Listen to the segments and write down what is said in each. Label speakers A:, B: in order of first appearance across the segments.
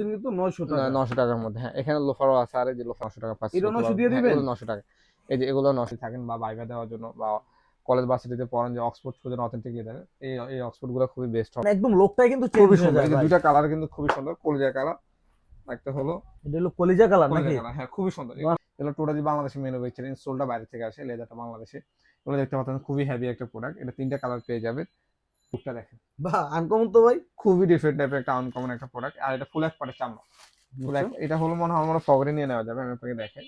A: কিন্তু 900 টাকা।
B: 900 টাকার মধ্যে। হ্যাঁ, এখানে লোফারও আছে, আর এই যে লোফার 900 টাকা পাচ্ছি।
A: এটা 900 দিয়ে
B: হ্যাঁ,
A: দিবেন?
B: এগুলো 900 টাকা। এই যে এগুলো 900 থাকেন বা ভাইভা দেওয়ার জন্য বা কলেজ ভার্সিটিতে পড়েন যে অক্সফোর্ড খুঁজেন অথেন্টিক লেদার, এই অক্সফোর্ড গুলো খুবই বেস্ট হবে।
A: মানে একদম লোকটাই কিন্তু চেঞ্জ
B: খুবই
A: হয়ে
B: সুন্দর।
A: যায়
B: এই যে
A: ভাই।
B: দুইটা কালার কিন্তু খুবই সুন্দর, কলিজা কালার। একটা হলো
A: এটা হলো কলিজা কালার
B: কলিজা
A: নাকি?
B: কালার, হ্যাঁ খুবই সুন্দর।
A: বাহ,
B: এগুলো টোটালি বাংলাদেশে ম্যানুফ্যাকচারিং, সোলটা বাইরে থেকে আসে, লেদারটা বাংলাদেশে। এগুলো দেখতে পাচ্ছেন খুবই হেভি একটা প্রোডাক্ট। এটা তিনটা কালার পেয়ে যাবে। লুকটা দেখেন,
A: বাহ, আনকমন তো ভাই।
B: খুবই ডিফারেন্ট টাইপের একটা আনকমন একটা প্রোডাক্ট। আর এটা ফুল এক পাটের চামড়া। ফুল
A: আচ্ছা,
B: এক, এটা হলো মনে হয় আমরা ফগরে নিয়ে নেওয়া যাবে। আমি আপনাকে দেখেন,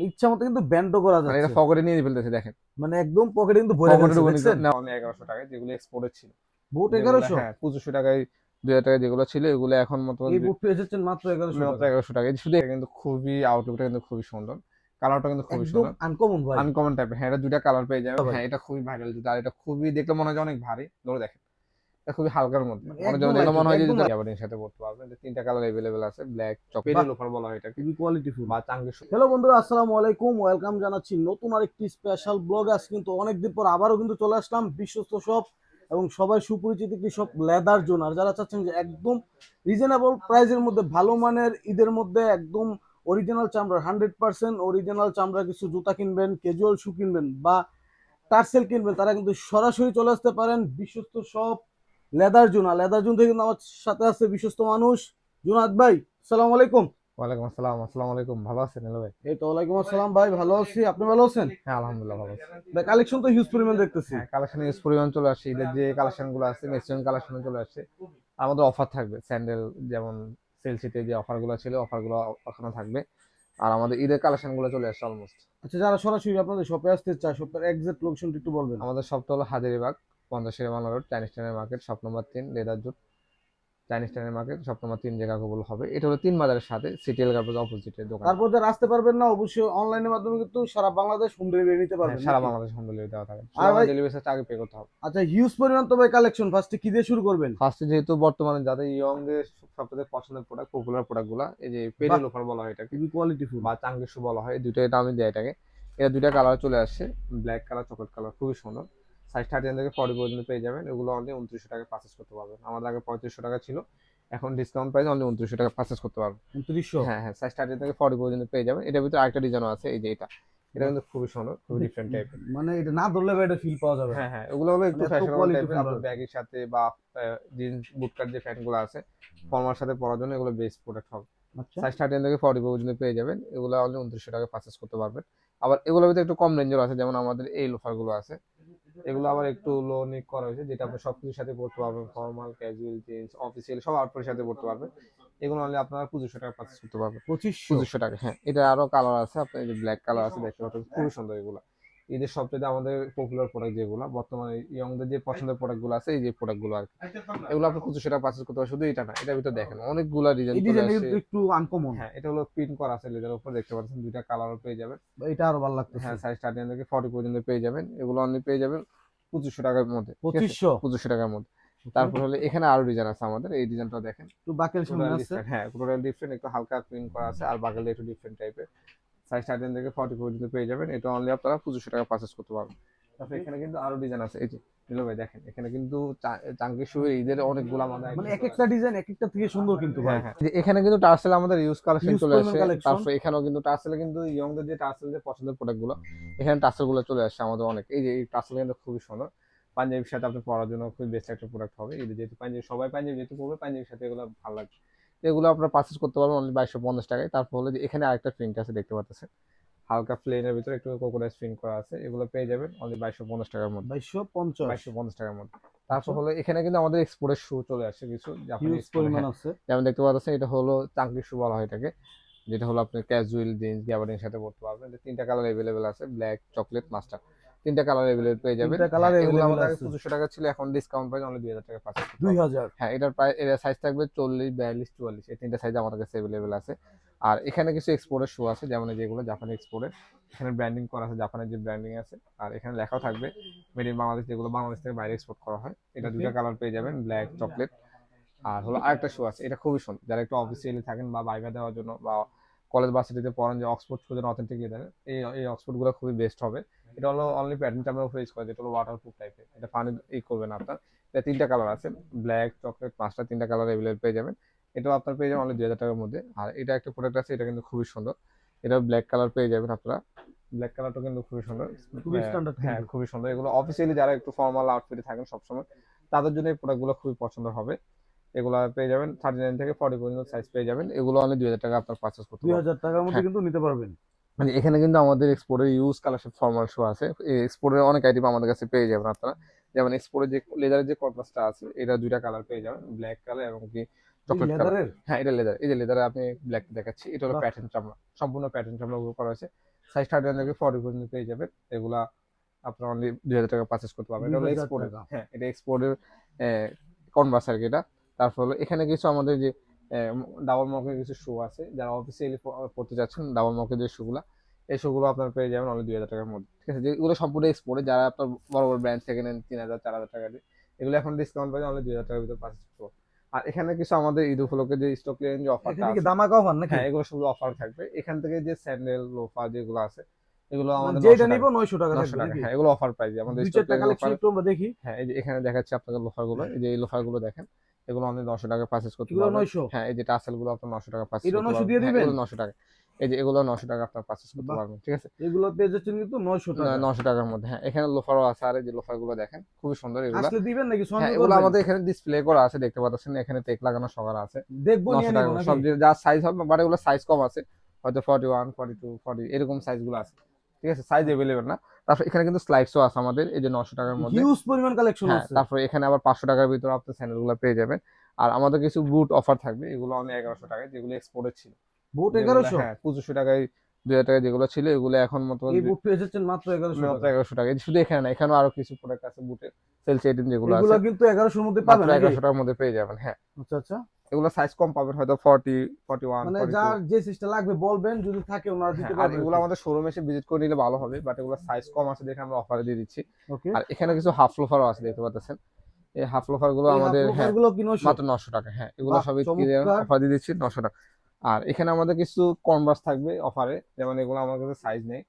A: ইচ্ছা মতো কিন্তু ব্যান্ডও করা
B: মানে এটা
A: যাচ্ছে।
B: ফগরে নিয়ে ফেলতেছে দেখেন।
A: মানে একদম পকেটে কিন্তু ভরে
B: ফগরে
A: ফেলছে,
B: ঢুকে
A: দেখছেন?
B: নেওয়া অনলি 1100 টাকায়, যেগুলো এক্সপোর্টের ছিল।
A: বুট
B: যেগুলো
A: 1100?
B: হ্যাঁ 2500 টাকায়, 2000 টাকায় যেগুলো ছিল, এগুলো এখন মতো
A: এই বুট পেয়ে যাচ্ছেন মাত্র 1100
B: মাত্র
A: টাকা।
B: 1100 টাকায়। শুধু এটা কিন্তু খুবই আউটলুকটা কিন্তু খুবই সুন্দর, কালারটা কিন্তু খুবই
A: একদম
B: সুন্দর,
A: আনকমন ভাই।
B: আনকমন টাইপের। হ্যাঁ, এটা দুইটা কালার পেয়ে যাবেন।
A: ভাই
B: হ্যাঁ, এটা খুবই ভাইরাল জুতা। আর এটা খুবই দেখলে মনে হয় যে অনেক ভারী। ধরে দেখেন, এটা খুবই হালকার মধ্যে,
A: মানে
B: অনেক জন
A: একদম
B: দেখলে
A: লাইট
B: মনে
A: ওয়েট,
B: হয় যে
A: একদম
B: জুতা
A: light।
B: গ্যাবার্ডিনের সাথে পড়তে পারবেন। যে তিনটা কালার अवेलेबल আছে, ব্ল্যাক চকলেট
A: বাহ,
B: লোফার বলা হয় এটাকে,
A: খুবই কোয়ালিটিফুল।
B: বা চাঙ্গি
A: হ্যালো বন্ধুরা, আসসালামু আলাইকুম, ওয়েলকাম জানাচ্ছি নতুন আরেকটি স্পেশাল ব্লগ। আজ কিন্তু অনেকদিন পর আবারও কিন্তু চলে আসলাম বিশ্বস্ত শপ এবং সবাই সুপরিচিত একটি শপ লেদার জোন। আর যারা চাচ্ছেন যে একদম রিজনেবল প্রাইসের মধ্যে ভালো মানের, ঈদের মধ্যে একদম অরিজিনাল চামড়ার 100% অরিজিনাল চামড়ার কিছু জুতা কিনবেন, ক্যাজুয়াল শু কিনবেন বা টার্সেল কিনবেন, তারা কিন্তু সরাসরি চলে আসতে পারেন বিশ্বস্ত শপ লেদার জোন। আর লেদার জোন থেকে কিন্তু আমার সাথে আছে বিশ্বস্ত মানুষ জুনাদ ভাই। আসসালামু আলাইকুম।
B: ওয়ালাইকুম আসসালাম। আসসালামু আলাইকুম। ভালো আছেন হ্যালো ভাই?
A: এই তো ওয়ালাইকুম আসসালাম ভাই, ভালো আছি, আপনি ভালো আছেন?
B: হ্যাঁ, আলহামদুলিল্লাহ ভালো আছি।
A: ভাই কালেকশন তো হিউজ পরিমাণ দেখতেছি।
B: হ্যাঁ, কালেকশন ইউজ পরিমাণ চলে আসছে। ঈদের যে কালেকশন গুলো আছে, ম্যাক্সিমাম কালেকশন চলে আসছে। আমাদের অফার থাকবে স্যান্ডেল, যেমন সেল সিটে যে অফার গুলো ছিল, অফার গুলো এখনো থাকবে। আর আমাদের ঈদের কালেকশন গুলো চলে আসছে অলমোস্ট।
A: আচ্ছা, যারা সরাসরি আপনাদের শপে আসতে চায়, শপের এক্সাক্ট লোকেশনটা একটু বলবেন?
B: আমাদের শপটা হলো হাজারীবাগ, 50 রোড, চাইনিজ টাউনের market, shop number 3, leather jute. Chinese টাউনের মার্কেট, শপ নম্বর 3 জায়গা কবুল হবে। এটা হলো 3 বাজারের সাথে সিটিএল গার্মেন্টস অপোজিটের দোকানটা।
A: তারপর যারা আসতে পারবেন না, অবশ্যই অনলাইনের মাধ্যমে কিন্তু সারা বাংলাদেশ হোম ডেলিভারি নিতে
B: হ্যাঁ,
A: পারবেন
B: সারা
A: নাকি?
B: বাংলাদেশ হোম ডেলিভারি দেওয়া থাকে, শুধু
A: আর ভাই,
B: আমাদের ডেলিভারি চার্জটা আগে পে করতে হবে।
A: আচ্ছা, হিউজ পরিমাণ তো ভাই কালেকশন, ফার্স্টে কি দিয়ে শুরু করবেন?
B: ফার্স্টে যেহেতু বর্তমানে যাদের ইয়ংদের সবচেয়ে পছন্দের প্রোডাক্ট, পপুলার প্রোডাক্ট গুলা, এই যে পেরি
A: বাহ,
B: লোফার বলা হয় এটাকে,
A: খুবই কোয়ালিটিফুল।
B: বা চাঙ্গি শু বলা হয়, দুইটাই নামই দেয় এটাকে। এটা দুইটা কালার চলে আসছে, ব্ল্যাক কালার, চকলেট কালার, খুবই সুন্দর। সাইজ 39 থেকে 40 পর্যন্ত পেয়ে যাবেন। এগুলো অনলি 2900 টাকা পারচেস করতে পারবেন। আমাদের আগে 3500 টাকা ছিল, এখন ডিসকাউন্ট প্রাইস অনলি 2900 টাকা পারচেস করতে পারবেন।
A: 2900?
B: হ্যাঁ হ্যাঁ, সাইজ 39 থেকে 40 পর্যন্ত পেয়ে যাবেন। এটার ভিতরে আরেকটা ডিজাইন আছে, এই যে এটা, এটা
A: বাহ,
B: কিন্তু খুবই সুন্দর, খুবই ডিফারেন্ট টাইপের।
A: মানে এটা না ধরলে ভাই এটা ফিল পাওয়া যাবে না।
B: হ্যাঁ হ্যাঁ, ওগুলো হলো
A: মানে
B: একটু
A: এত
B: ফ্যাশনেবল টাইপের,
A: কোয়ালিটিফুল
B: আপনার
A: ভাবে।
B: ব্যাগের সাথে বা জিন্স বুটকাট যে প্যান্ট গুলো আছে, ফর্মার সাথে পরার জন্য এগুলো বেস্ট প্রোডাক্ট হবে।
A: আচ্ছা,
B: সাইজ 39 থেকে 40 পর্যন্ত পেয়ে যাবেন। এগুলো অনলি 2900 টাকা পারচেস করতে পারবেন। আবার এগুলোর ভিতরে একটু কম রেঞ্জের আছে, যেমন আমাদের এই লোফার গুলো আছে। এগুলো আবার একটু লো নেক করা হয়েছে, যেটা আপনি সবকিছুর সাথে পড়তে পারবেন, ফর্মাল, ক্যাজুয়াল, জিন্স, অফিসিয়াল সব আউটফিটের সাথে পড়তে পারবেন। এগুলো অনলি আপনারা 2500 টাকা পারচেস করতে পারবেন।
A: 2500?
B: 2500 টাকা, হ্যাঁ। এটা আরো কালার আছে, আপনার এই যে ব্ল্যাক কালার আছে, দেখতে পাচ্ছেন খুবই সুন্দর এগুলো। ঈদের সবচেয়ে আমাদের পপুলার প্রোডাক্ট যেগুলো বর্তমানে ইয়ংদের যে পছন্দের প্রোডাক্ট গুলো আছে, এই যে প্রোডাক্ট গুলো আর কি, এগুলো আপনি 2500 টাকা পারচেস করতে পারবেন। শুধু এটা না, এটার ভিতরে দেখেন অনেকগুলা ডিজাইন
A: এই
B: চলে
A: ডিজাইনটা
B: আসছে।
A: কিন্তু একটু আনকমন।
B: হ্যাঁ, এটা হলো প্রিন্ট করা আছে লেদারের উপর, দেখতে পাচ্ছেন দুইটা কালারও পেয়ে যাবেন।
A: এটা আরো ভালো লাগতেছে।
B: হ্যাঁ, সাইজ 39 থেকে 40 পর্যন্ত পেয়ে যাবেন। এগুলো অনলি পেয়ে যাবেন 2500 টাকার মধ্যে, ঠিক আছে?
A: 2500?
B: 2500 টাকার মধ্যে।
A: ওকে,
B: তারপর হলো এখানে আরো ডিজাইন আছে আমাদের, এই ডিজাইনটা দেখেন।
A: একটু বাকের সামনে
B: টোটাল
A: আছে।
B: ডিফারেন্ট, হ্যাঁ টোটাল ডিফারেন্ট, একটু হালকা প্রিন্ট করা আছে, আর বাগালে একটু ডিফারেন্ট টাইপের। সাইজ 39 থেকে 40 পর্যন্ত পেয়ে যাবেন। এটা অনলি আপনারা 2500 টাকা পারচেস করতে পারবেন। তারপর এখানে কিন্তু আরো ডিজাইন আছে, এই যে নিলো ভাই দেখেন, এখানে কিন্তু চাঙ্কি শুয়ে ঈদের অনেকগুলো আমাদের
A: মানে
B: আইটেম
A: এক
B: চলে
A: একটা
B: আসছে।
A: ডিজাইন এক একটা থেকে সুন্দর কিন্তু ভাই।
B: হ্যাঁ হ্যাঁ, যে এখানে কিন্তু টার্সেল আমাদের ইউজ কালেকশন
A: হিউজ
B: চলে
A: পরিমাণ
B: আসে।
A: কালেকশন।
B: তারপর এখানেও কিন্তু টার্সেলে কিন্তু ইয়ংদের যে টার্সেল যে পছন্দের প্রোডাক্ট গুলো, এখানে টার্সেল গুলো চলে আসছে আমাদের অনেক। এই যে এই টার্সেল কিন্তু খুবই সুন্দর, পাঞ্জাবির সাথে আপনি পরার জন্য খুবই বেস্ট একটা প্রোডাক্ট হবে। এই যেহেতু পাঞ্জাবি, সবাই পাঞ্জাবি যেহেতু পরবে, পাঞ্জাবির সাথে এগুলো ভালো লাগবে। তো এগুলো আপনারা পারচেস করতে পারবেন অনলি 2250 টাকায়। তারপর হলো যে এখানে আরেকটা প্রিন্ট আছে, দেখতে পাচ্ছেন হালকা প্লেনের ভিতরে একটু কোকোডাইল প্রিন্ট করা আছে। এগুলো পেয়ে যাবেন অনলি 2250 টাকার মধ্যে।
A: 2250?
B: 2250 টাকার মধ্যে। তারপর
A: আচ্ছা,
B: হলো এখানে কিন্তু আমাদের এক্সপোর্টের শু চলে আসছে কিছু, জাপানি
A: হিউজ
B: এক্সপোর্ট।
A: পরিমাণ
B: হ্যাঁ,
A: আছে।
B: যেমন দেখতে পাচ্ছেন এটা হলো চাঙ্কি শু বলা হয় এটাকে, যেটা হলো আপনি ক্যাজুয়াল, জিন্স, গ্যাবার্ডিনের সাথে পড়তে পারবেন। যে তিনটা কালার अवेलेबल আছে, ব্ল্যাক, চকলেট, মাস্টার। তিনটা কালার अवेलेबल পেয়ে যাবেন।
A: তিনটা কালার
B: হ্যাঁ, এগুলো
A: अवेलेबल
B: আমাদের আগে
A: আছে।
B: 2500 টাকা ছিল, এখন ডিসকাউন্ট প্রাইস অনলি 2000 টাকা পাচ্ছেন করতে পারবেন।
A: 2000?
B: হ্যাঁ, এটার প্রাইস, এর সাইজ থাকবে 40, 42, 44, এই তিনটা সাইজ আমাদের কাছে अवेलेबल আছে। আর এখানে কিছু এক্সপোর্টের শু আছে, যেমন এই যেগুলো জাপানি এক্সপোর্টের, এখানে ব্র্যান্ডিং করা আছে, জাপানের যে ব্র্যান্ডিং আছে। আর এখানে লেখাও থাকবে মেড ইন বাংলাদেশ, যেগুলো বাংলাদেশ থেকে বাইরে এক্সপোর্ট করা হয়। এটা
A: ওকে,
B: দুইটা কালার পেয়ে যাবেন, ব্ল্যাক, চকলেট। আর হলো আরেকটা শু আছে, এটা খুবই সুন্দর, যারা একটু অফিসিয়ালি থাকেন বা ভাইভা দেওয়ার জন্য বা কলেজ ভার্সিটিতে পড়েন যে অক্সফোর্ড খুঁজেন অথেন্টিক লেদার, এই অক্সফোর্ড গুলো খুবই বেস্ট হবে। এটা হলো অনলি প্যাটার্ন চামড়ার উপর ইউজ করে, যেটা হলো ওয়াটার প্রুফ টাইপের, এটা পানি করবে না আপনার। এটা তিনটা কালার আছে, ব্ল্যাক, চকলেট, পাঁচটা, তিনটা কালার अवेलेबल পেয়ে যাবেন। এটাও আপনার পেয়ে যাবেন অনলি 2000 টাকার মধ্যে। আর এটা একটা প্রোডাক্ট আছে, এটা কিন্তু খুবই সুন্দর, এটা ব্ল্যাক কালার পেয়ে যাবেন আপনারা। ব্ল্যাক কালারটা কিন্তু খুবই সুন্দর,
A: খুবই স্ট্যান্ডার্ড
B: হ্যাঁ
A: কিন্তু।
B: খুবই সুন্দর। এগুলো অফিসিয়ালি যারা একটু ফর্মাল আউটফিটে থাকেন সবসময়, তাদের জন্য এই প্রোডাক্টগুলো খুবই পছন্দ হবে। এগুলো পেয়ে যাবেন 39 থেকে 40 পর্যন্ত সাইজ পেয়ে যাবেন, এগুলো অনলি 2000 টাকা আপনার পারচেস করতে
A: দুই
B: পারবেন।
A: হাজার টাকার মধ্যে
B: হ্যাঁ,
A: কিন্তু নিতে পারবেন।
B: মানে এখানে কিন্তু আমাদের এক্সপোর্টের ইউজ কালেকশন ফর্মাল শু আছে, এই এক্সপোর্টের অনেক আইটেম আমাদের কাছে পেয়ে যাবেন আপনারা। যেমন এক্সপোর্টের যে লেদারের যে কর্পাসটা আছে, এটা দুইটা কালার পেয়ে যাবেন, ব্ল্যাক কালার এবং কি
A: এই
B: চকলেট কালার।
A: লেদারের।
B: হ্যাঁ, এটা লেদার, এই যে লেদারে আপনি ব্ল্যাক দেখাচ্ছি, এটা হলো
A: বাহ।
B: প্যাটার্ন চামড়া, সম্পূর্ণ প্যাটার্ন চামড়া উপর করা হয়েছে। সাইজ 39 থেকে 40 পর্যন্ত পেয়ে যাবেন, এগুলা আপনার অনলি 2000 টাকা পারচেস করতে পারবেন।
A: দুই
B: এটা হলো
A: হাজার
B: এক্সপোর্টের,
A: টাকা
B: হ্যাঁ এটা এক্সপোর্টের কনভার্স আর কি এটা। তারপর হলো এখানে কিছু আমাদের যে ডাবল মকের কিছু শু আছে, যারা অফিসিয়ালি পড়তে যাচ্ছেন, ডাবল মকের যে শুগুলা, এই শুগুলো আপনার পেয়ে যাবেন অনলি 2000 টাকার মধ্যে, ঠিক আছে। যেগুলো সম্পূর্ণ এক্সপোর্টে, যারা আপনার বড় বড় ব্র্যান্ড থেকে নেন 3000 4000 টাকা দিয়ে, এগুলো এখন ডিসকাউন্ট পাই অনলি 2000 টাকার ভিতরে পারচেস করতে পারবেন। আর এখানে কিছু আমাদের ঈদ উপলক্ষে যে স্টক ক্লিয়ারেন্স অফারটা
A: এখানে কি
B: আছে,
A: দামাকা অফার নাকি?
B: হ্যাঁ এগুলো শুধু অফার থাকবে। এখান থেকে যে স্যান্ডেল লোফার যেগুলো আছে, এগুলো
A: মানে
B: আমাদের
A: যেটা
B: 900
A: নিব
B: টাকা,
A: 900 টাকা
B: 900
A: থাকবে
B: টাকা,
A: নাকি?
B: হ্যাঁ এগুলো অফার প্রাইস আমাদের
A: দুই
B: স্টক
A: চারটা
B: ক্লিয়ারেন্স
A: কালেকশন
B: অফার।
A: একটু আমরা দেখি।
B: হ্যাঁ, এই যে এখানে দেখাচ্ছি আপনাদের লোফার গুলো, এই যে এই লোফার গুলো দেখেন, এগুলো অনলি 900 টাকা পারচেস করতে
A: এগুলো
B: পারবেন।
A: 900?
B: হ্যাঁ, এই যে টাসেল গুলো আপনার 900 টাকা পারচেস
A: এটা
B: করতে
A: 900
B: পারবেন।
A: দিয়ে
B: হ্যাঁ,
A: দিবেন?
B: এগুলো 900 টাকা, এই যে এগুলো 900 টাকা আপনার পারচেস করতে
A: বাহ,
B: পারবেন, ঠিক আছে।
A: এগুলো পেয়ে যাচ্ছেন কিন্তু 900 টাকা।
B: 900 টাকার মধ্যে, হ্যাঁ এখানে লোফারও আছে, আর এই যে লোফার গুলো দেখেন খুবই সুন্দর এগুলা।
A: আসলে দিবেন নাকি
B: হ্যাঁ,
A: সংগ্রহ
B: এগুলো
A: করবেন?
B: আমাদের এখানে ডিসপ্লে করা আছে, দেখতে পাচ্ছেন, এখানে টেক লাগানো সবার আছে।
A: দেখবো, নিয়ে
B: 900
A: নিব
B: টাকা করে
A: নাকি?
B: সব যা সাইজ হবে, বাট এগুলো সাইজ কম আছে, হয়তো 41 42 40 এরকম সাইজ গুলো আছে, ঠিক আছে, সাইজ এভেলেবেল না। তারপর এখানে কিন্তু স্লাইডসও আছে আমাদের, এই যে 900 টাকার মধ্যে।
A: হিউজ পরিমাণ কালেকশন
B: হ্যাঁ,
A: আছে।
B: তারপর এখানে আবার 500 টাকার ভিতরে আপনি স্যান্ডেল গুলো পেয়ে যাবেন। আর আমাদের কিছু বুট অফার থাকবে, এগুলো অনেক 1100 টাকায়, যেগুলো এক্সপোর্টের ছিল,
A: বুট
B: যেগুলো
A: 1100?
B: হ্যাঁ 2500 টাকায় 2000 টাকায় যেগুলো ছিল, এগুলো এখন মতো
A: এই বুট পেয়ে যাচ্ছেন মাত্র 1100
B: মাত্র
A: টাকা।
B: 1100 টাকা। শুধু এখানে না, এখানেও আরো কিছু প্রোডাক্ট আছে বুটের, সেলস আইটেম যেগুলো আছে,
A: এগুলা কিন্তু 1100 এর মধ্যে
B: মাত্র
A: পাবেন নাকি?
B: 1100 টাকার মধ্যে পেয়ে যাবেন। হ্যাঁ,
A: আচ্ছা আচ্ছা।
B: এগুলো সাইজ কম পাবেন, হয়তো 40 41
A: মানে
B: 42।
A: যার যে সিস্টেম লাগবে বলবেন, যদি থাকে ওনারা
B: হ্যাঁ,
A: দিতে
B: আর
A: পারবে আর
B: এগুলো
A: কি।
B: আমাদের শোরুমে এসে ভিজিট করে নিলে ভালো হবে, বাট এগুলো সাইজ কম আছে দেখে আমরা অফারে দিয়ে দিচ্ছি।
A: ওকে।
B: আর এখানে কিছু হাফ লোফারও আছে, দেখতে পাচ্ছেন, এই হাফ লোফার গুলো
A: এই হাফ
B: আমাদের,
A: লোফার
B: হ্যাঁ
A: গুলো কি 900?
B: মাত্র 900 টাকা। হ্যাঁ, এগুলো
A: বাহ,
B: সবই
A: চমৎকার।
B: অফার দিয়ে দিচ্ছি 900 টাকা। আর এখানে আমাদের কিছু কনভার্স থাকবে অফারে, যেমন এগুলো আমার কাছে সাইজ নেই,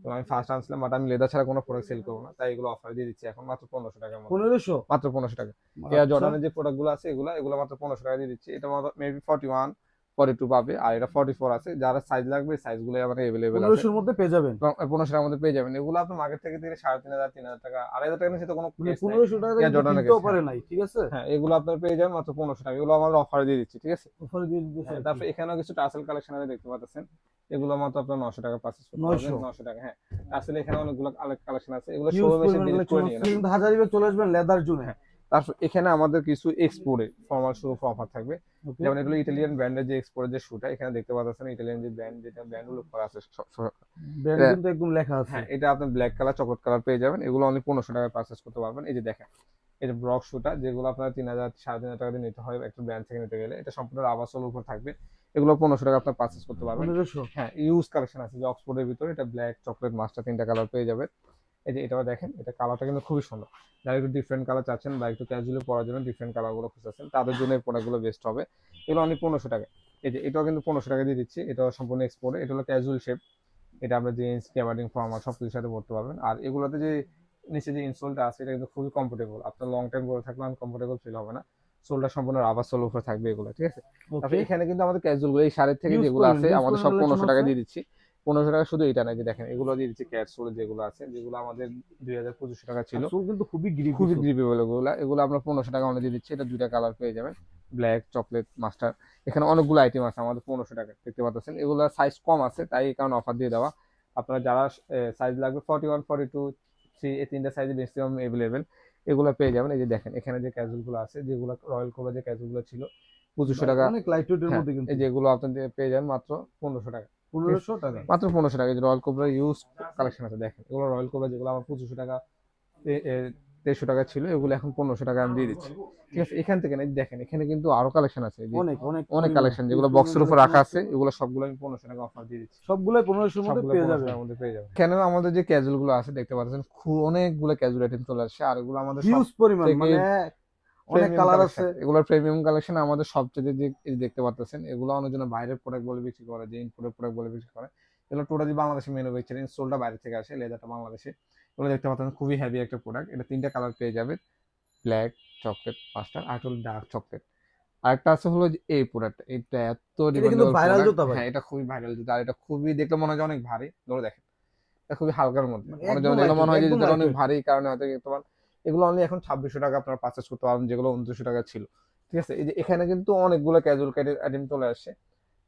B: তো আমি ফার্স্ট আনছিলাম, বাট আমি লেদার ছাড়া কোনো প্রোডাক্ট সেল করবো না, তাই এগুলো অফারে দিয়ে দিচ্ছি এখন মাত্র 1500 টাকার মধ্যে।
A: 1500?
B: মাত্র 1500 টাকা। এয়ার
A: আচ্ছা।
B: জর্ডানের যে প্রোডাক্ট গুলো আছে, এগুলো এগুলো মাত্র 1500 টাকা দিয়ে দিচ্ছি। এটা মেবি 41 42 পাবে, আর এটা 44 আছে। যারা সাইজ লাগবে সাইজ গুলো আমাদের এভেলেবেল আছে,
A: 1500 এর মধ্যে পেয়ে যাবেন।
B: 1500 টাকার মধ্যে পেয়ে যাবেন। এগুলো আপনি মার্কেট থেকে দিলে 3500 3000 টাকা 2500 টাকা নিচে তো কোনো
A: মানে
B: কেস নাই।
A: 1500 টাকা
B: এয়ার
A: কিন্তু
B: জর্ডানের
A: কিনতেও
B: কেস,
A: পারে নাই, ঠিক আছে।
B: হ্যাঁ এগুলো আপনার পেয়ে যাবেন মাত্র 1500 টাকা, এগুলো আমাদের অফারে দিয়ে দিচ্ছি, ঠিক আছে।
A: অফারে দিয়ে দিতেছে
B: হ্যাঁ,
A: আর কি।
B: তারপর এখানেও কিছু টাসেল কালেকশন আছে, দেখতে পাচ্ছেন, এগুলো মাত্র আপনার 900 টাকা পারচেজ করতে পারবেন,
A: 900?
B: 900 টাকা। হ্যাঁ, আসলে এখানে অনেকগুলো কালেকশন আছে, এগুলো
A: হিউজ
B: শোরুমে এসে
A: পরিমাণ
B: ভিজিট
A: কালেকশন
B: করে নিয়ে
A: আছে
B: নেবেন।
A: কিন্তু হাজারিবাগ চলে আসবেন লেদার জোনে।
B: হ্যাঁ, তারপর এখানে আমাদের কিছু এক্সপোর্টে ফর্মাল শু অফার থাকবে,
A: ওকে।
B: যেমন এগুলো ইটালিয়ান ব্র্যান্ডের যে এক্সপোর্টের যে শুটা, এখানে দেখতে পাচ্ছেন ইটালিয়ান যে ব্র্যান্ড, যেটা ব্র্যান্ড উল্লেখ করা আছে
A: ব্র্যান্ড
B: এটা,
A: কিন্তু একদম লেখা আছে।
B: হ্যাঁ এটা আপনি ব্ল্যাক কালার চকলেট কালার পেয়ে যাবেন, এগুলো অনলি 1500 টাকায় পারচেস করতে পারবেন। এই যে দেখেন, এই যে ব্রক শুটা, যেগুলো আপনার 3000 3500 টাকা দিয়ে নিতে হয় একটা ব্র্যান্ড থেকে নিতে গেলে, এটা সম্পূর্ণ রাবাসের উপর থাকবে, এগুলো 1500 টাকা আপনার পারচেস করতে পারবেন।
A: 1500?
B: হ্যাঁ, ইউজ কালেকশন আছে যে অক্সফোর্ডের ভিতরে, এটা ব্ল্যাক চকলেট মাস্টার তিনটা কালার পেয়ে যাবেন। এই যে এটাও দেখেন, এটা কালারটা কিন্তু খুবই সুন্দর। যারা একটু ডিফারেন্ট কালার চাচ্ছেন বা একটু ক্যাজুয়ালি পরার জন্য ডিফারেন্ট কালার গুলো খুঁজছেন, তাদের জন্য এই প্রোডাক্টগুলো বেস্ট হবে। এগুলো অনলি 1500 টাকা। এই যে এটাও কিন্তু 1500 টাকা দিয়ে দিচ্ছি, এটাও সম্পূর্ণ এক্সপোর্ট, এটা হলো ক্যাজুয়াল শেপ, এটা আমরা জিন্স ক্যাবার্ডিং ফর্মাল সব কিছুর সাথে পড়তে পারবেন। আর এগুলোতে যে নিচে যে ইনসোলটা আছে, এটা কিন্তু খুবই কমফোর্টেবল, আপনার লং টাইম পরে থাকলে আনকমফোর্টেবল ফিল হবে না। সোলটা সম্পূর্ণ রাবার সোল উপরে থাকবে এগুলো, ঠিক আছে। তারপরে
A: ওকে।
B: এখানে কিন্তু আমাদের ক্যাজুয়াল গুলো, এই শাড়ির থেকে যেগুলো আছে আমাদের সব 1500 টাকা দিয়ে দিচ্ছি। 1500 টাকা শুধু এটা নাই, যে দেখেন এগুলো দিয়ে দিচ্ছি ক্যাট সোল, যেগুলো আছে, যেগুলো আমাদের 2500 টাকা ছিল,
A: আসল কিন্তু খুবই গ্রিপি
B: খুবই
A: সোল।
B: গ্রিপেবল এগুলো, এগুলো আমরা 1500 টাকা অনলি দিয়ে দিচ্ছি। এটা দুইটা কালার পেয়ে যাবেন, ব্ল্যাক চকলেট মাস্টার। এখানে অনেকগুলো আইটেম আছে আমাদের 1500 টাকা, দেখতে পাচ্ছেন, এগুলো সাইজ কম আছে, তাই এই কারণে অফার দিয়ে দেওয়া। আপনারা যারা সাইজ লাগবে 41 42 3, এই তিনটা সাইজ ম্যাক্সিমাম এভেলেবেল, এগুলো পেয়ে যাবেন। এই যে দেখেন, এখানে যে ক্যাজুয়াল গুলো আছে, যেগুলো রয়্যাল কোবরা যে ক্যাজুয়াল গুলো ছিল 2500
A: ভাই
B: টাকা।
A: অনেক লাইট ওয়েটের
B: হ্যাঁ,
A: মধ্যে কিন্তু।
B: এই যেগুলো আপনাদের পেয়ে যাবেন মাত্র 1500 টাকা,
A: 1500 টাকা?
B: মাত্র 1500 টাকা। এই যে রয়্যাল কোবরা ইউজ কালেকশন আছে, দেখেন এগুলো রয়্যাল কোবরা, যেগুলো আমার 2500 টাকা 2300 টাকা ছিল, এগুলো এখন 1500 টাকা আমি দিয়ে দিচ্ছি, ঠিক আছে। এখান থেকে না, এই দেখেন এখানে কিন্তু আরো কালেকশন আছে, এই যে
A: অনেক অনেক
B: অনেক
A: পরিমাণ,
B: কালেকশন, যেগুলো
A: হিউজ
B: বক্সের
A: পরিমাণ
B: উপর রাখা
A: কালেকশন
B: আছে,
A: আছে।
B: এগুলো সবগুলো আমি 1500 টাকা অফার দিয়ে দিচ্ছি,
A: সবগুলাই 1500 এর মধ্যে
B: সবগুলো
A: পেয়ে
B: 1500
A: যাবেন।
B: টাকার মধ্যে পেয়ে যাবেন। এখানেও আমাদের যে ক্যাজুয়াল গুলো আছে, দেখতে পাচ্ছেন অনেকগুলো ক্যাজুয়াল আইটেম চলে আসছে, আর এগুলো আমাদের সব
A: হিউজ পরিমাণ,
B: থেকে
A: মানে অনেক
B: প্রিমিয়াম
A: কালার
B: কালেকশন,
A: আছে।
B: এগুলোর প্রিমিয়াম কালেকশন আমাদের সবচেয়ে যে এই যে দেখতে পাচ্ছেন, এগুলো অনেক জন বাইরের প্রোডাক্ট বলে বিক্রি করে, যে ইম্পোর্টেড প্রোডাক্ট বলে বিক্রি করে, এগুলো টোটালি বাংলাদেশে ম্যানুফ্যাকচারিং, সোলটা বাইরে থেকে আসে, লেদারটা বাংলাদেশে। এগুলো দেখতে পাচ্ছেন খুবই হেভি একটা প্রোডাক্ট, এটা তিনটা কালার পেয়ে যাবে, ব্ল্যাক চকলেট মাস্টার আর হলো ডার্ক চকলেট। আরেকটা আছে হলো যে এই প্রোডাক্ট, এটা এত
A: এটা কিন্তু
B: ডিমান্ডেবল
A: ভাইরাল
B: প্রোডাক্ট।
A: জুতা ভাই,
B: হ্যাঁ, এটা খুবই ভাইরাল জুতা, আর এটা খুবই দেখলে মনে হয় যে অনেক ভারী। ধরে দেখেন, এটা খুবই হালকার মধ্যে,
A: মানে
B: অনেক জন
A: একদম
B: দেখলে
A: লাইট
B: মনে হয় যে
A: একদম
B: জুতাটা
A: লাইট
B: অনেক
A: ওয়েট।
B: ভারী, কারণে হয়তো তোমার এগুলো অনলি এখন 2600 টাকা আপনারা পারচেস করতে পারবেন, যেগুলো 2900 টাকা ছিল। ঠিক আছে, এই যে এখানে কিন্তু অনেকগুলো ক্যাজুয়াল আইটেম চলে আসছে।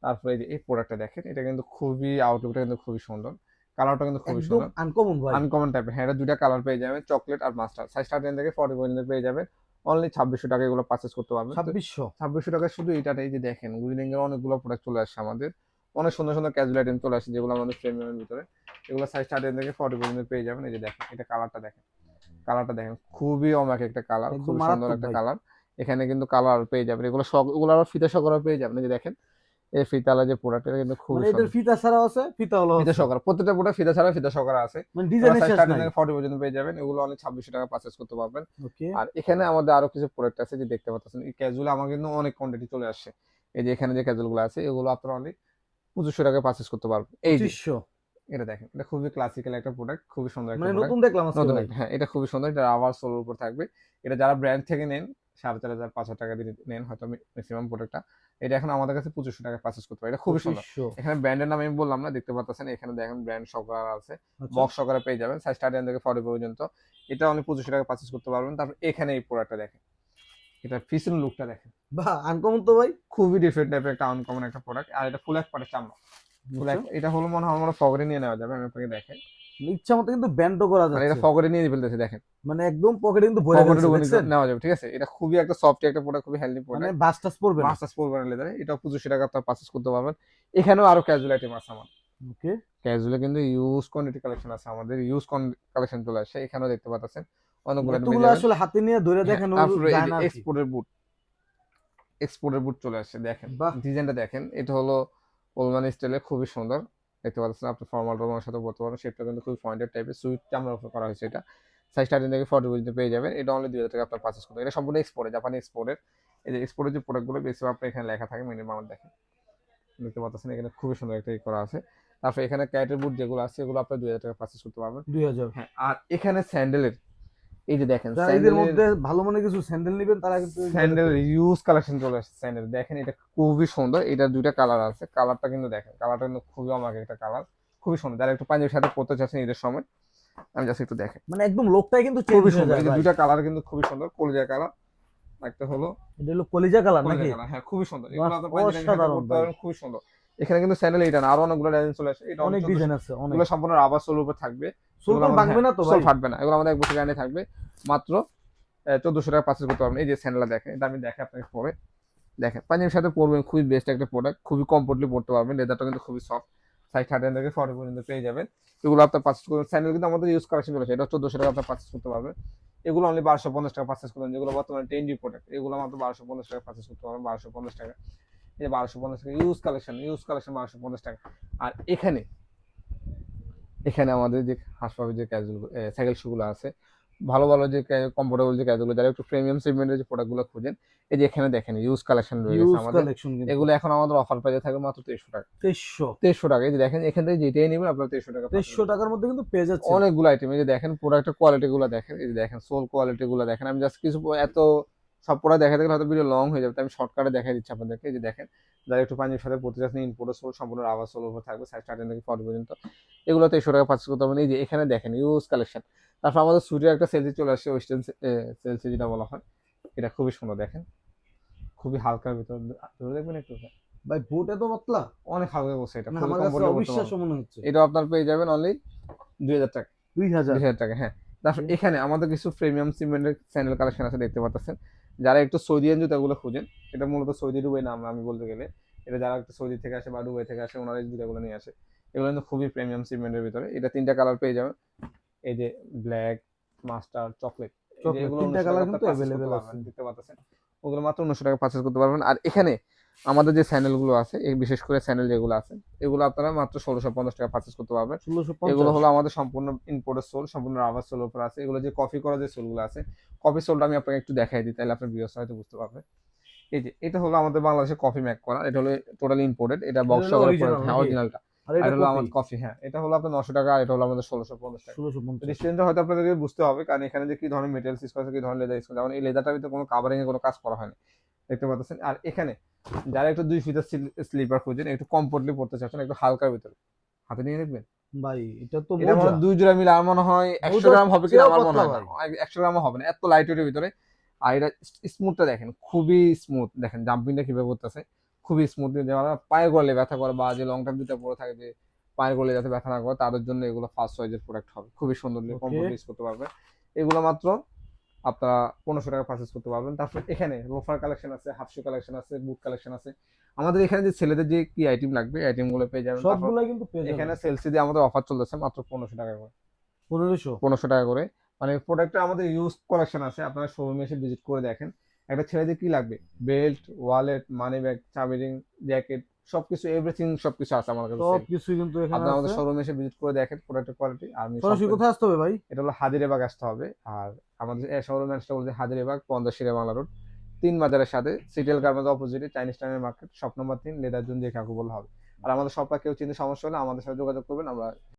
B: তারপরে এই যে এই প্রোডাক্টটা দেখেন, এটা কিন্তু খুবই আউটলুকটা কিন্তু খুবই সুন্দর, কালারটা কিন্তু খুবই
A: একদম
B: সুন্দর,
A: আনকমন ভাই।
B: আনকমন টাইপের। হ্যাঁ, এটা দুইটা কালার পেয়ে যাবেন, চকলেট আর মাস্টার। সাইজ স্টার্টিং থেকে 40 পর্যন্ত পেয়ে যাবেন, অনলি 2600 টাকা এগুলো পারচেস করতে পারবেন। তো
A: 2600।
B: 2600 টাকায় শুধু এটা, এই যে দেখেন উইলিং এর অনেকগুলো প্রোডাক্ট চলে আসছে আমাদের, অনেক সুন্দর সুন্দর ক্যাজুয়াল আইটেম চলে আসছে, যেগুলো আমাদের প্রিমিয়ামের ভিতরে। এগুলো সাইজ স্টার্টিং থেকে 40 পর্যন্ত পেয়ে যাবেন। এই যে দেখেন, এটা কালারটা দেখেন, কালারটা দেখেন, খুবই অমায়িক একটা কালার,
A: একদম
B: খুবই সুন্দর
A: মারাত্মক
B: একটা
A: ভাই।
B: কালার। এখানে কিন্তু কালার পেয়ে যাবেন, এগুলো সব, এগুলো আবার ফিতা সহকারে পেয়ে যাবেন। এই যে দেখেন, এই ফিতালা যে প্রোডাক্ট, এটা কিন্তু খুবই
A: মানে এটার
B: সুন্দর।
A: ফিতা ছাড়াও আছে, ফিতা হলো
B: ফিতা
A: আছে,
B: সহকারে প্রত্যেকটা প্রোডাক্ট ফিতা ছাড়া ফিতা সহকারে আছে।
A: মানে
B: এগুলো
A: ডিজাইনের
B: সাইজ
A: শেষ
B: স্টার্টিং
A: নাই।
B: থেকে 40 পর্যন্ত পেয়ে যাবেন, এগুলো অনেক 2600 টাকা পারচেস করতে পারবেন।
A: ওকে।
B: আর এখানে আমাদের আরো কিছু প্রোডাক্ট আছে, যে দেখতে পাচ্ছেন এই ক্যাজুয়াল আমার কিন্তু অনেক কোয়ান্টিটি চলে আসছে। এই যে এখানে যে ক্যাজুয়াল গুলো আছে, এগুলো আপনারা অনলি 2500 টাকায় পারচেস করতে পারবেন। এই যে
A: 2500।
B: এটা দেখেন, এটা খুবই ক্লাসিক্যাল একটা প্রোডাক্ট, খুবই সুন্দর একটা
A: মানে
B: প্রোডাক্ট,
A: নতুন দেখলাম আজকে
B: নতুন
A: ভাই।
B: একটা। হ্যাঁ, এটা খুবই সুন্দর, এটা আবার সোলোর উপর থাকবে। এটা যারা ব্র্যান্ড থেকে নেন 4500 5000 টাকা দিয়ে নেন হয়তো ম্যাক্সিমাম প্রোডাক্টটা, এটা এখন আমাদের কাছে 2500 টাকা পারচেস করতে পারে। এটা খুবই সুন্দর।
A: 2500।
B: এখানে ব্র্যান্ডের নাম আমি বললাম না, দেখতে পাচ্ছেন এখানে দেখেন ব্র্যান্ড সহকারে আছে,
A: আচ্ছা।
B: বক্স সহকারে পেয়ে যাবেন, সাইজ স্টার্টিং থেকে 40 পর্যন্ত। এটা অনেক 2500 টাকা পারচেস করতে পারবেন। তারপর এখানে এই প্রোডাক্টটা দেখেন, এটা পিছন লুকটা দেখেন,
A: বাহ, আনকমন তো ভাই।
B: খুবই ডিফারেন্ট টাইপের একটা আনকমন একটা প্রোডাক্ট। আর এটা ফুল এক পাটের চামড়া, ফুল
A: আচ্ছা,
B: এক, এটা হলো মনে হয় আমার ফগরে নিয়ে নেওয়া যাবে, আমি আপনাকে দেখেন।
A: ইচ্ছা মতো কিন্তু ব্যান্ডও করা
B: মানে এটা
A: যাচ্ছে,
B: ফগরে নিয়ে ফেলতেছে দেখেন,
A: মানে একদম পকেটে কিন্তু ভরে
B: ফগরে
A: ফেলছে
B: ঢুকে
A: দেখছেন।
B: নেওয়া যাবে। ঠিক আছে, এটা খুবই একটা সফট একটা প্রোডাক্ট, খুবই হেলদি
A: মানে
B: প্রোডাক্ট।
A: বাস টাস পড়বে না।
B: মাস্টার্স পরবেন লেদারে, এটা 2500 টাকা আপনার পারচেস করতে পারবেন। এখানেও আরো ক্যাজুয়াল আইটেম আছে আমার,
A: ওকে।
B: ক্যাজুয়ালে কিন্তু ইউজ কোয়ান্টিটি কালেকশন আছে আমাদের, ইউজ কালেকশন চলে আসে, এখানেও দেখতে পাচ্ছেন অনেকগুলো আইটেম পেয়ে
A: এতগুলো
B: যাবেন।
A: আসলে হাতে নিয়ে ধরে
B: হ্যাঁ,
A: দেখানো
B: তারপরে এই
A: যায়
B: যে
A: না আর কি।
B: এক্সপোর্টের বুট, এক্সপোর্টের বুট চলে আসছে দেখেন,
A: বাহ।
B: ডিজাইনটা দেখেন, এটা হলো ওলমান স্টাইলে, খুবই সুন্দর দেখতে পাচ্ছেন। আপনি ফর্মাল টর্মাল সাথে পড়তে পারেন, শেপটা কিন্তু খুবই পয়েন্টেড টাইপের, সুইট চামড়ার উপর করা হয়েছে। এটা সাইজ 13 থেকে 40 পর্যন্ত পেয়ে যাবেন, এটা অনলি 2000 টাকা আপনার পারচেস করতে হবে। এটা সম্পূর্ণ এক্সপোর্টে, জাপানি এক্সপোর্টের। এই যে এক্সপোর্টের যে প্রোডাক্টগুলো বেশি আপনার এখানে লেখা থাকে মিনিমাম, দেখেন দেখতে পাচ্ছেন এখানে খুবই সুন্দর একটা করা আছে। তারপর এখানে ক্যাটের বুট যেগুলো আছে, এগুলো আপনার 2000 টাকা পারচেস করতে পারবেন।
A: 2000।
B: হ্যাঁ, আর এখানে স্যান্ডেলের, এই যে দেখেন
A: যারা ঈদের
B: স্যান্ডেলের,
A: মধ্যে ভালো মনে কিছু স্যান্ডেল নেবেন তারা কিন্তু এগুলো
B: স্যান্ডেল
A: দেখতে
B: ইউজ কালেকশন চলে আসছে স্যান্ডেল, দেখেন এটা খুবই সুন্দর। এটা দুইটা কালার আছে, কালারটা কিন্তু দেখেন, কালারটা কিন্তু খুবই আমাকে একটা কালার, খুবই সুন্দর। যারা একটু পাঞ্জাবির সাথে পড়তে চাচ্ছেন ঈদের সময়, আমি জাস্ট একটু দেখেন,
A: মানে একদম লোকটাই কিন্তু চেঞ্জ
B: খুবই
A: হয়ে
B: সুন্দর।
A: যায়
B: এই যে
A: ভাই।
B: দুইটা কালার কিন্তু খুবই সুন্দর, কলিজা কালার, একটা হলো
A: এটা হলো কলিজা কালার
B: কলিজা
A: নাকি?
B: কালার। হ্যাঁ, খুবই সুন্দর,
A: বাহ,
B: এগুলো আপনার পাঞ্জাবির সাথে
A: অসাধারণ
B: পড়তে
A: ভাই।
B: পারবেন, খুবই সুন্দর। এখানে কিন্তু স্যান্ডেল এটা না, আরো অনেকগুলো ডিজাইন চলে আসে, এটা অনেক
A: অনেক
B: 1400।
A: ডিজাইন আছে অনেক।
B: এগুলো সম্পূর্ণ রাবার সোলের উপর থাকবে, এগুলো
A: সুলতান
B: আমাদের,
A: ভাঙবে
B: হ্যাঁ
A: না তো
B: সোল
A: ভাই?
B: ফাটবে না, এগুলো আমাদের 1 বছর গ্যারান্টি থাকবে। মাত্র 1400 টাকা পারচেস করতে পারবেন। এই যে স্যান্ডেলটা দেখেন, এটা আমি দেখে আপনাকে পরে দেখেন, পাঞ্জাবির সাথে পরবেন, খুবই বেস্ট একটা প্রোডাক্ট, খুবই কমফোর্টলি পড়তে পারবেন, লেদারটা কিন্তু খুবই সফট। সাইজ 13 থেকে 40 পর্যন্ত পেয়ে যাবেন। এগুলো আপনার পারচেস করবেন। স্যান্ডেল কিন্তু আমাদের ইউজ কালেকশন চলেছে, এটা 1400 টাকা আপনার পারচেস করতে পারবেন। এগুলো অনলি 1250 টাকা পারচেস করবেন, যেগুলো বর্তমানে ট্রেন্ডি প্রোডাক্ট, এগুলো মাত্র 1250 টাকা পারচেস করতে পারবেন, 1250 টাকা। এই যে 1250 টাকা ইউজ কালেকশন, ইউজ কালেকশন 1250 টাকা। আর এখানে, এখানে আমাদের যে হাসপাতাল যে ক্যাজুয়াল সাইকেল শুগুলো আছে, ভালো ভালো যে কমফোর্টেবল যে ক্যাজুয়াল, যারা একটু প্রিমিয়াম সেগমেন্টের যে প্রোডাক্টগুলো খুঁজেন, এই যে এখানে দেখেন ইউজ কালেকশন রয়ে গেছে
A: ইউজ
B: আমাদের।
A: কালেকশন কিন্তু।
B: এগুলো এখন আমাদের অফার প্রাইসে থাকবে মাত্র 2300 টাকা।
A: 2300।
B: 2300 টাকা, এই যে দেখেন এখান থেকে যেটাই নেবেন আপনার 2300 টাকা পাচ্ছেন।
A: 2300 টাকার মধ্যে কিন্তু পেয়ে যাচ্ছেন।
B: অনেকগুলো আইটেম, এই যে দেখেন প্রোডাক্টের কোয়ালিটি গুলো দেখেন, এই যে দেখেন সোল কোয়ালিটি গুলো দেখেন। আমি জাস্ট কিছু এত সব প্রোডাক্ট দেখাতে গেলে হয়তো ভিডিও লং হয়ে যাবে, তাই আমি শর্টকাটে দেখাই দিচ্ছি আপনাদেরকে। এই যে দেখেন, যারা একটু পাঞ্জাবির সাথে পড়তে চাচ্ছেন, ইম্পোর্টের সোল সম্পূর্ণ রাবার সোল উপর থাকবে, সাইজ 13 থেকে 40 পর্যন্ত। এগুলো 2300 টাকা পারচেস করতে পারবেন। এই যে এখানে দেখেন ইউজ কালেকশন। তারপর আমাদের সুটের একটা সেলসি চলে আসছে, ওয়েস্টার্ন সেলসি যেটা বলা হয়, এটা খুবই সুন্দর দেখেন, খুবই হালকার ভিতর, ধরে দেখবেন একটু,
A: ভাই বুট এত পাতলা,
B: অনেক হালকা বসে, এটা
A: মানে
B: খুবই
A: আমার কাছে
B: কমফোর্টেবল করতে
A: অবিশ্বাস্য
B: পারবেন।
A: মনে হচ্ছে।
B: এটা আপনার পেয়ে যাবেন অনলি 2000 টাকা,
A: 2000।
B: 2000 টাকা। হ্যাঁ, তারপর এখানে আমাদের কিছু প্রিমিয়াম সিমেন্টের স্যান্ডেল কালেকশন আছে, দেখতে পাচ্ছেন। যারা একটু সৌদিয়ান জুতাগুলো খুঁজেন, এটা মূলত সৌদি ডুবাই নাম আমি বলতে গেলে, এটা যারা একটু সৌদি থেকে আসে বা দুবাই থেকে আসে, ওনারা এই জুতাগুলো নিয়ে আসে। এগুলো কিন্তু খুবই প্রিমিয়াম সিমেন্টের ভিতরে। এটা 3টা কালার পেয়ে যাবেন, এই যে ব্ল্যাক, মাস্টার, চকলেট। এই যে
A: চকলেট
B: এগুলো
A: 3টা
B: 1900 টাকা
A: কালার
B: আপনার
A: কিন্তু
B: পারচেস করতে
A: अवेलेबल আছে।
B: পারবেন, দেখতে পাচ্ছেন। ওগুলো মাত্র 1900 টাকা পারচেস করতে পারবেন। আর এখানে আমাদের যে স্যান্ডেলগুলো আছে, এই বিশেষ করে স্যান্ডেল যেগুলো আছে, এগুলো আপনারা মাত্র 1650 টাকা পারচেস করতে পারবেন। এগুলো
A: 1650।
B: হলো আমাদের সম্পূর্ণ ইম্পোর্টের সোল, সম্পূর্ণ রাবার সোল উপর আছে। এগুলো যে কফি করা যে সোলগুলো আছে, কফি সোলটা আমি আপনাকে একটু দেখাই দিই, তাহলে আপনার ভিউয়ার্স হয়তো বুঝতে পারবে। এই যে এটা হলো আমাদের বাংলাদেশে কফি মেক করা, এটা হলো টোটালি ইম্পোর্টেড, এটা
A: এটা
B: বক্স
A: হলো
B: সহকারে
A: অরিজিনাল
B: হ্যাঁ
A: নাকি?
B: অরিজিনালটা।
A: আর
B: আর
A: এটা
B: এটা হলো
A: কপি।
B: আমাদের কফি, হ্যাঁ এটা হলো আপনার 900 টাকা, আর এটা হলো আমাদের 1650 টাকা।
A: 1650।
B: ডিফারেন্সটা হয়তো আপনাদেরকে বুঝতে হবে, কারণ এখানে যে কি ধরনের মেটেরিয়ালস ইউজ করা হয়েছে, কি ধরনের লেদার ইউজ করা, যেমন এই লেদারটার ভিতরে কোনো কাভারিং এর কোনো কাজ করা হয়নি। দেখতে পাচ্ছেন। আর এখানে যারা একটু 2 ফিটের স্লিপার খুঁজেন, একটু কমফোর্টলি পড়তে চাচ্ছেন, একটু হালকার ভিতরে, হাতে নিয়ে দেখবেন
A: ভাই এটা তো
B: এটা মনে
A: মজা,
B: হয় 2 জোড়া মিলে আমার মনে হয় 100
A: মজার
B: গ্রাম হবে কিনা
A: চেয়েও
B: আমার মনে
A: পাতলা
B: হয় না,
A: ভাই।
B: 100 গ্রামও হবে না, এত লাইট ওয়েটের ভিতরে। আর এটা স্মুথটা দেখেন, খুবই স্মুথ, দেখেন জাম্পিংটা কিভাবে করতেছে, খুবই স্মুথ। যারা পায়ের গোড়ালি ব্যথা করে বা যে লং টাইম জুতা পরে থাকে, যে পায়ের গোড়ালি যাতে ব্যথা না করে, তাদের জন্য এগুলো ফার্স্ট চয়েসের প্রোডাক্ট হবে, খুবই সুন্দর,
A: ওকে,
B: কমফোর্টলি ইউজ করতে পারবে। এগুলো মাত্র আপনারা 1500 টাকা পারচেস করতে পারবেন। তারপর এখানে লোফার কালেকশন আছে, হাফ শু কালেকশন আছে, বুট কালেকশন আছে। আমাদের এখানে যে ছেলেদের যে কি আইটেম লাগবে, আইটেম গুলো পেয়ে যাবেন। তারপর
A: সবগুলাই কিন্তু পেয়ে
B: এখানে
A: যাবেন।
B: সেলসি দিয়ে আমাদের অফার চলতেছে মাত্র 1500 টাকা করে,
A: 1500।
B: 1500 টাকা করে। মানে প্রোডাক্টটা আমাদের ইউজ কালেকশন আছে, আপনারা শোরুমে এসে ভিজিট করে দেখেন। একটা ছেলেদের কি লাগবে, বেল্ট, ওয়ালেট, মানি ব্যাগ, চাবি রিং, জ্যাকেট, সবকিছু এভরিথিং সবকিছু আছে আমার কাছে
A: সব
B: সেল।
A: কিছু কিন্তু এখানে
B: আপনারা আমাদের
A: আছে।
B: শোরুমে এসে ভিজিট করে দেখেন প্রোডাক্টের কোয়ালিটি। আর আমি
A: সরাসরি কোথায় আসতে হবে ভাই?
B: এটা হলো হাজিরাবাগ আসতে হবে। আর আমাদের শোরুম অ্যাড্রেসটা বলতে হাজিরাবাগ, পদ্মা শিরা বাংলা রোড, 3 বাজারের সাথে সিটিএল গার্মেন্টস অপোজিটে চাইনিজ টাউনের market, shop number 3, leather zone, যে কাকু বললে হবে। আর আমাদের শপটা কেউ চিনতে সমস্যা হলে আমাদের সাথে যোগাযোগ করবেন, আমরা